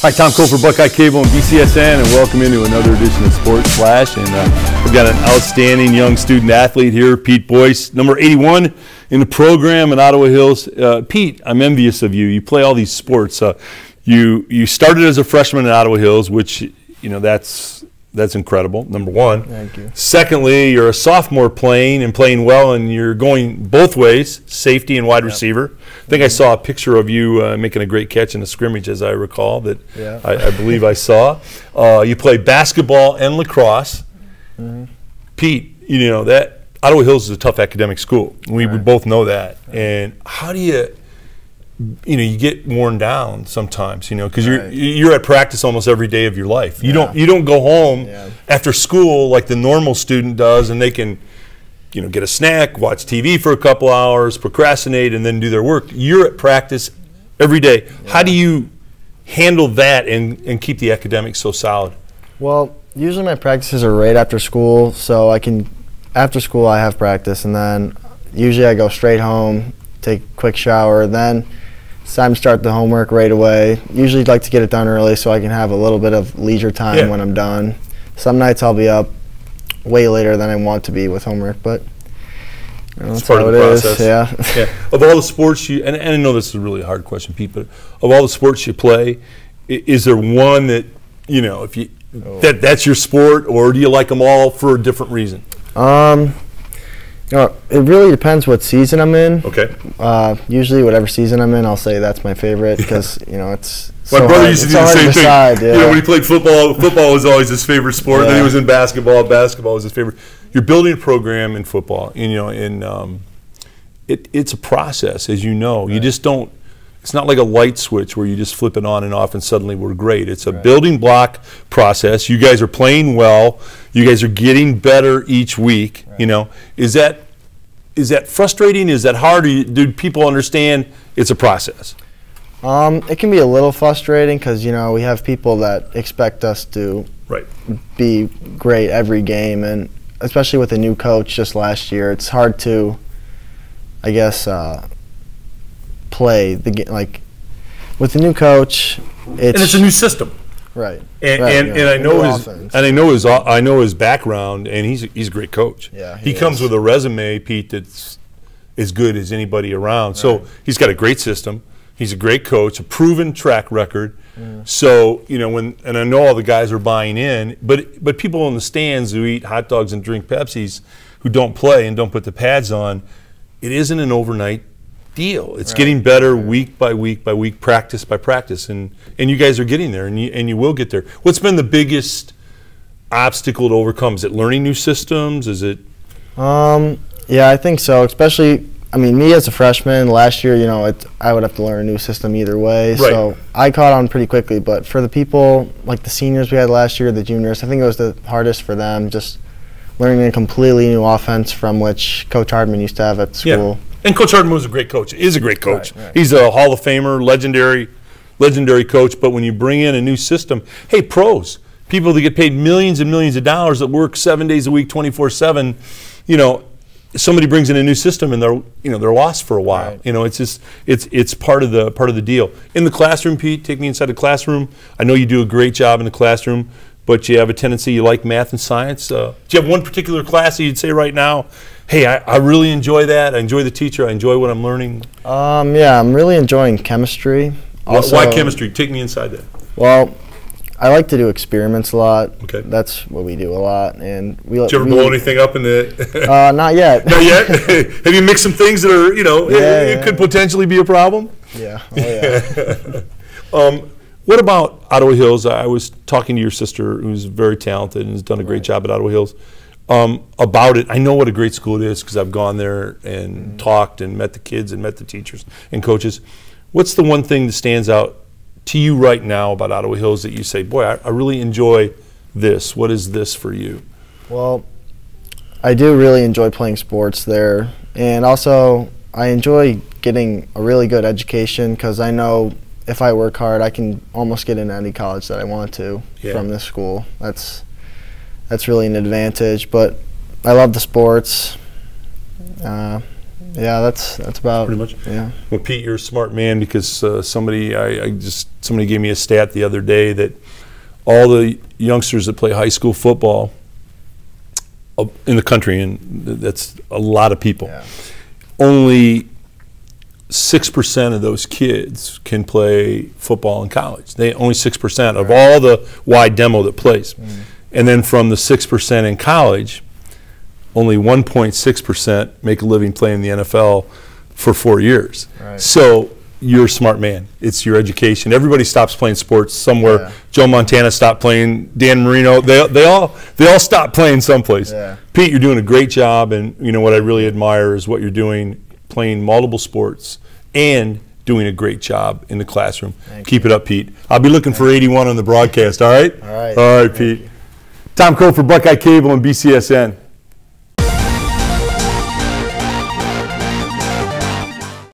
Hi, Tom Cole for Buckeye Cable and BCSN, and welcome into another edition of Sports Flash. And we've got an outstanding young student athlete here, Pete Boice, number 81 in the program at Ottawa Hills. Pete, I'm envious of you. You play all these sports. You started as a freshman at Ottawa Hills, which, you know, that's incredible, number one. Thank you. Secondly, you're a sophomore playing well, and you're going both ways, safety and wide receiver. I think I saw a picture of you making a great catch in a scrimmage, as I recall, that I believe I saw. You play basketball and lacrosse. Pete, you know, that Ottawa Hills is a tough academic school. We both know that. And how do you get worn down sometimes, because you're at practice almost every day of your life. You don't go home after school like the normal student does, and they can, get a snack, watch TV for a couple hours, procrastinate, and then do their work. You're at practice every day. How do you handle that and keep the academics so solid? Well, usually my practices are right after school, so after school I have practice, and then usually I go straight home, take a quick shower, then it's time to start the homework right away. Usually like to get it done early so I can have a little bit of leisure time when I'm done. Some nights I'll be up way later than I want to be with homework, but that's part of the process. Of all the sports and I know this is a really hard question, Pete, but of all the sports you play, is there one that, if you that's your sport, or do you like them all for a different reason? It really depends what season I'm in. Okay. Usually, whatever season I'm in, I'll say that's my favorite because it's. My brother used to do the same thing. Decide, when he played football, football was always his favorite sport. Then he was in basketball. Basketball was his favorite. You're building a program in football. It's a process, as you know. You just don't. It's not like a light switch where you just flip it on and off and suddenly we're great. It's a building block process. You guys are playing well. You guys are getting better each week. Is that frustrating? Is that hard? Do people understand it's a process? It can be a little frustrating because we have people that expect us to be great every game, and especially with a new coach just last year, it's hard to, I guess, play the game like with the new coach. It's a new system. Right. And I know his background, and he's a great coach. Yeah, he comes with a resume, Pete, that's as good as anybody around. So he's got a great system. He's a great coach, a proven track record. So and I know all the guys are buying in, but people in the stands who eat hot dogs and drink Pepsis, who don't play and don't put the pads on, it isn't an overnight deal. It's getting better week by week by week, practice by practice, and you guys are getting there, and you will get there. What's been the biggest obstacle to overcome? Is it learning new systems? Is it? Yeah, I think so. Especially, me as a freshman last year, I would have to learn a new system either way. So I caught on pretty quickly. But for the people like the seniors we had last year, the juniors, I think it was the hardest for them, just learning a completely new offense from which Coach Hardman used to have at school. Yeah. And Coach Hardman was a great coach. Is a great coach. He's a Hall of Famer, legendary coach. But when you bring in a new system, hey, pros, people that get paid millions and millions of dollars that work 7 days a week, 24/7, somebody brings in a new system and they're lost for a while. It's just it's part of the deal. In the classroom, Pete, take me inside the classroom. I know you do a great job in the classroom, but you have a tendency, you like math and science. Do you have one particular class that you'd say right now, hey, I really enjoy that. I enjoy the teacher. I enjoy what I'm learning. Yeah, I'm really enjoying chemistry. Also, why chemistry? Take me inside that. Well, I like to do experiments a lot. Okay. That's what we do a lot. And did you ever blow anything up in the? Not yet. Not yet. Have you mixed some things that are, it could potentially be a problem? Yeah. Oh, yeah. What about Ottawa Hills? I was talking to your sister, who's very talented and has done a great job at Ottawa Hills. About it, I know what a great school it is because I've gone there and talked and met the kids and met the teachers and coaches. What's the one thing that stands out to you right now about Ottawa Hills that you say, boy, I really enjoy this? What is this for you? Well, I do really enjoy playing sports there, and also I enjoy getting a really good education because I know if I work hard, I can almost get into any college that I want to from this school. That's really an advantage. But I love the sports. Yeah, that's about pretty much. Yeah. Well, Pete, you're a smart man, because somebody gave me a stat the other day that all the youngsters that play high school football in the country, and that's a lot of people, only 6% of those kids can play football in college. Only 6% of all the wide demo that plays. And then from the 6% in college, only 1.6% make a living playing in the NFL for 4 years. So you're a smart man. It's your education. Everybody stops playing sports somewhere. Joe Montana stopped playing. Dan Marino. They all stopped playing someplace. Pete, you're doing a great job, and you know what I really admire is what you're doing, playing multiple sports and doing a great job in the classroom. Keep it up, Pete. I'll be looking for 81 on the broadcast. All right. All right, Pete. Tom Crow for Buckeye Cable and BCSN.